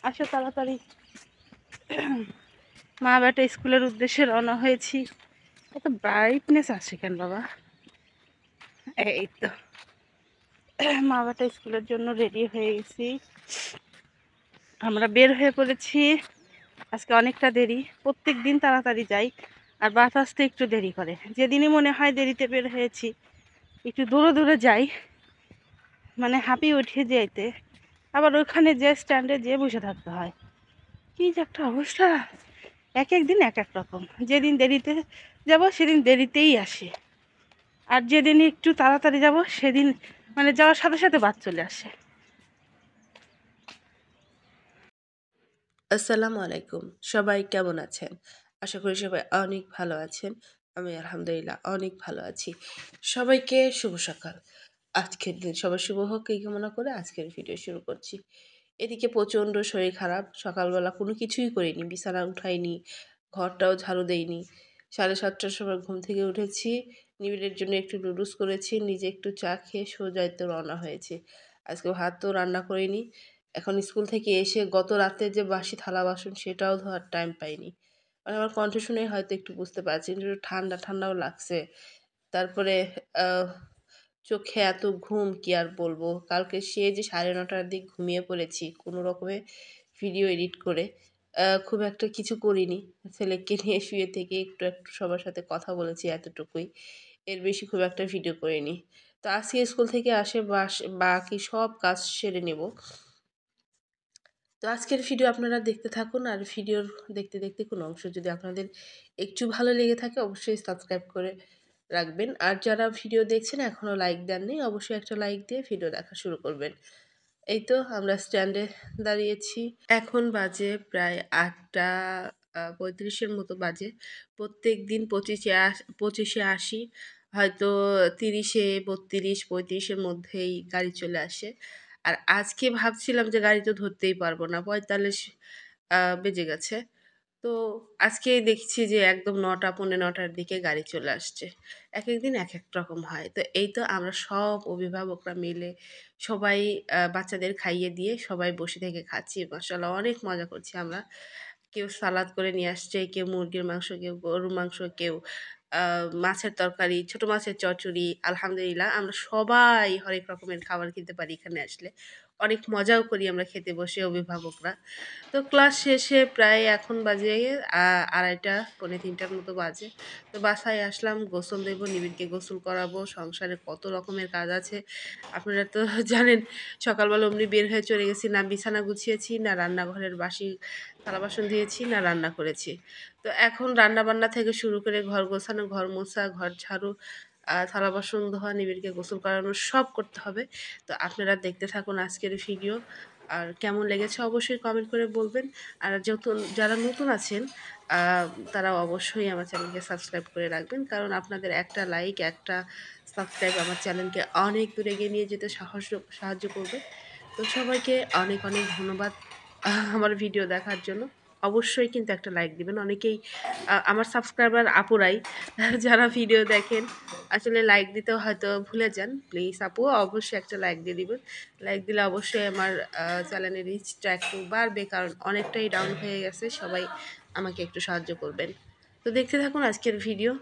আসো তাড়াতাড়ি। মা বেটা স্কুলের উদ্দেশ্যে রওনা হয়েছি। এত ব্রাইটনেস আসে কেন বাবা? এই তো মা বেটা স্কুলের জন্য রেডি হয়ে গেছি, আমরা বের হয়ে পড়েছি। আজকে অনেকটা দেরি, প্রত্যেক দিন তাড়াতাড়ি যাই আর বাস আসতে একটু দেরি করে। যেদিনই মনে হয় দেরিতে বের হয়েছি একটু দূরে দূরে যাই, মানে হাঁপিয়ে উঠে যাইতে, আবার ওখানে যে স্ট্যান্ডে যেয়ে বসে থাকতে হয়। কী যে একটা অবস্থা, এক এক দিন এক এক রকম। যেদিন দেরিতে যাব সেদিন দেরিতেই আসি, আর যেদিন একটু তাড়াতাড়ি যাব সেদিন মানে যাওয়ার সাথে সাথে বাস চলে আসে। আসসালামু আলাইকুম, সবাই কেমন আছেন? আশা করি সবাই অনেক ভালো আছেন। আমি আলহামদুলিল্লাহ অনেক ভালো আছি। সবাইকে শুভ সকাল। আজকের দিন সবার শুভ হোক এই কামনা করে আজকের ভিডিও শুরু করছি। এদিকে প্রচণ্ড শরীর খারাপ, সকালবেলা কোনো কিছুই করিনি, বিছানা উঠাইনি, ঘরটাও ঝাড়ু দেইনি। 7:30টার সময় ঘুম থেকে উঠেছি, নিবিড়ের জন্য একটু নুডলস করেছি, নিজে একটু চা খেয়ে সোজাই তো রওনা হয়েছে। আজকে ভাতও রান্না করিনি। এখন স্কুল থেকে এসে গত রাতে যে বাসি থালা বাসন সেটাও ধোয়ার টাইম পাইনি। মানে আমার কণ্ঠ শুনে হয়তো একটু বুঝতে পারছেন একটু ঠান্ডা ঠান্ডাও লাগছে। তারপরে চোখে এত ঘুম কি আর বলবো। কালকে সে যে 9:30টার দিক ঘুমিয়ে পড়েছি কোনো রকমে ভিডিও এডিট করে। খুব একটা কিছু করিনি। ছেলেকে নিয়ে শুয়ে থেকে একটু একটু সবার সাথে কথা বলেছি, এতটুকুই। এর বেশি খুব একটা ভিডিও করিনি। তো আজকে স্কুল থেকে আসে বাকি সব কাজ সেরে নেব। তো আজকের ভিডিও আপনারা দেখতে থাকুন, আর ভিডিওর দেখতে দেখতে কোনো অংশ যদি আপনাদের একটু ভালো লেগে থাকে অবশ্যই সাবস্ক্রাইব করে রাখবেন। আর যারা ভিডিও দেখছেন এখনও লাইক দেননি, অবশ্যই একটা লাইক দিয়ে ভিডিও দেখা শুরু করবেন। এই তো আমরা স্ট্যান্ডে দাঁড়িয়েছি। এখন বাজে প্রায় 8টা 35-এর মতো বাজে। প্রত্যেক দিন 25-এ আসি, হয়তো 30-এ 32 35-এর মধ্যেই গাড়ি চলে আসে। আর আজকে ভাবছিলাম যে গাড়ি তো ধরতেই পারবো না, 45 বেজে গেছে। তো আজকে দেখছি যে একদম 9টা 9:45-টার দিকে গাড়ি চলে আসছে। এক এক দিন এক এক রকম হয়। তো এই তো আমরা সব অভিভাবকরা মিলে সবাই বাচ্চাদের খাইয়ে দিয়ে সবাই বসে থেকে খাচ্ছি। মাশাআল্লাহ অনেক মজা করছি আমরা। কেউ সালাদ করে নিয়ে আসছে, কেউ মুরগির মাংস, কেউ গরুর মাংস, কেউ মাছের তরকারি, ছোট মাছের চচ্চড়ি। আলহামদুলিল্লাহ আমরা সবাই হরেক রকমের খাবার খেতে পারি এখানে আসলে। অনেক মজাও করি আমরা খেতে বসে অভিভাবকরা। তো ক্লাস শেষে প্রায় এখন বাজে 2:30 পৌনে 3টার মতো বাজে। তো বাসায় আসলাম, গোসল দেব, নিবিড়কে গোসল করাবো। সংসারে কত রকমের কাজ আছে আপনারা তো জানেন। সকালবেলা অমনি বের হয়ে চলে গেছি, না বিছানা গুছিয়েছি, না রান্নাঘরের বাসি থালা বাসন ধুয়েছি, না রান্না করেছি। তো এখন রান্না বান্না থেকে শুরু করে ঘর গোছানো, ঘর মোছা, ঘর ঝাড়ু, থালা বাসন ধোয়া, নিবিড়কে গোসল করানো সব করতে হবে। তো আপনারা দেখতে থাকুন আজকের ভিডিও। আর কেমন লেগেছে অবশ্যই কমেন্ট করে বলবেন। আর যারা নতুন আছেন তারা অবশ্যই আমার চ্যানেলকে সাবস্ক্রাইব করে রাখবেন, কারণ আপনাদের একটা লাইক একটা সাবস্ক্রাইব আমার চ্যানেলকে অনেক দূরে এগিয়ে নিয়ে যেতে সাহায্য করবে। তো সবাইকে অনেক অনেক ধন্যবাদ আমার ভিডিও দেখার জন্য। অবশ্যই কিন্তু একটা লাইক দিবেন। অনেকেই আমার সাবস্ক্রাইবার আপুরাই যারা ভিডিও দেখেন আসলে লাইক দিতেও হয়তো ভুলে যান। প্লিজ আপু অবশ্যই একটা লাইক দিয়ে দিবেন। লাইক দিলে অবশ্যই আমার চ্যানেলের রিচটা একটু বাড়বে, কারণ অনেকটাই ডাউন হয়ে গেছে। সবাই আমাকে একটু সাহায্য করবেন। তো দেখতে থাকুন আজকের ভিডিও।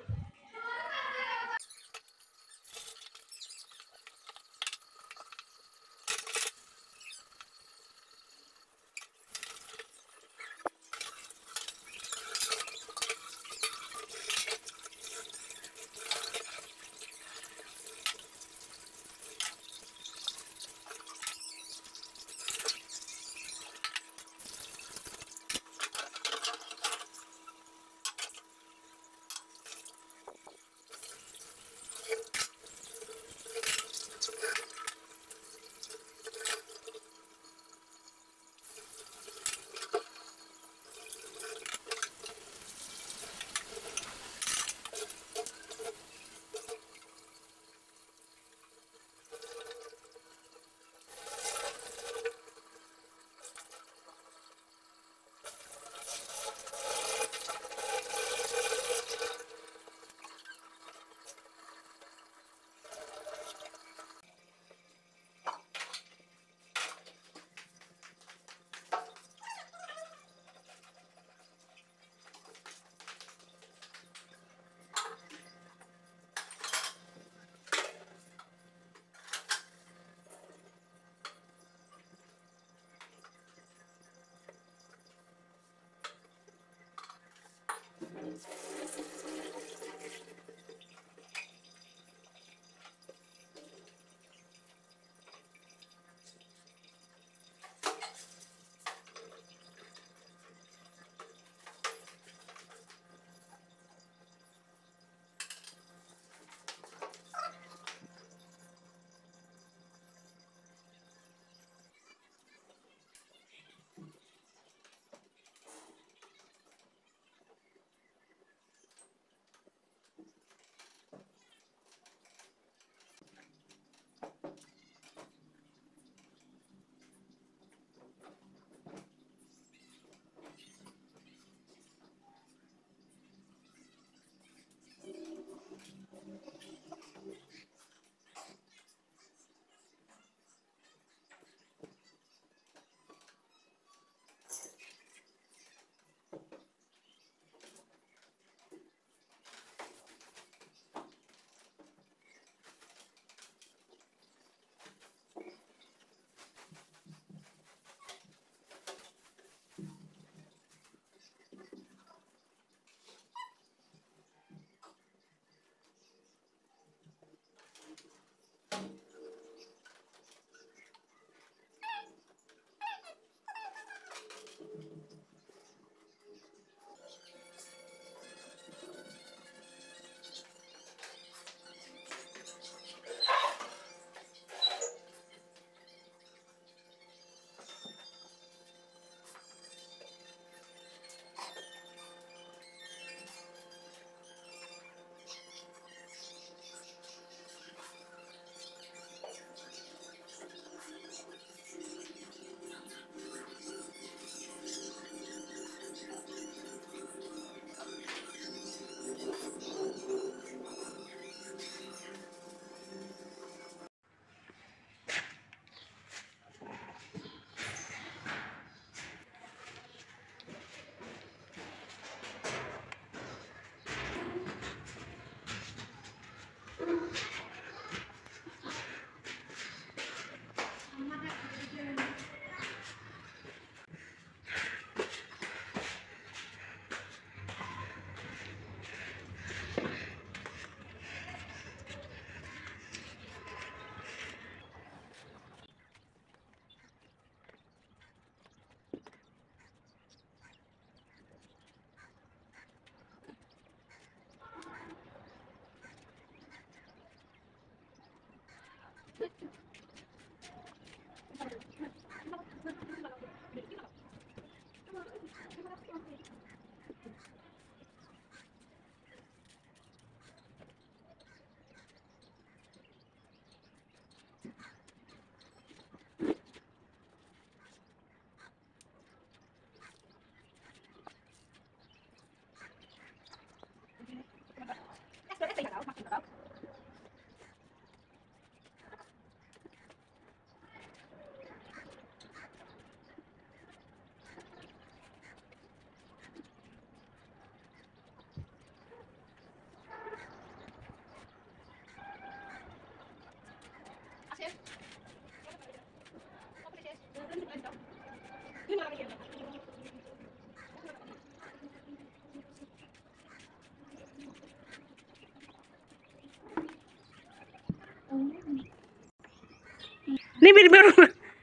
নিবি নিবি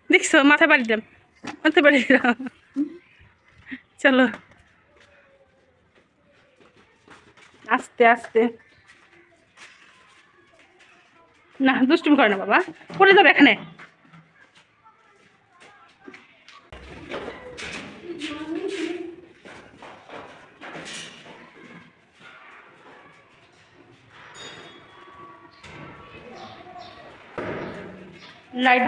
দেখছো মাথা বাড়ি দিলাম, মাথা বাড়ি দিলাম। চলো আস্তে আস্তে, না দুষ্টুমি করে না বাবা, পড়ে যাবে এখানে। লাইট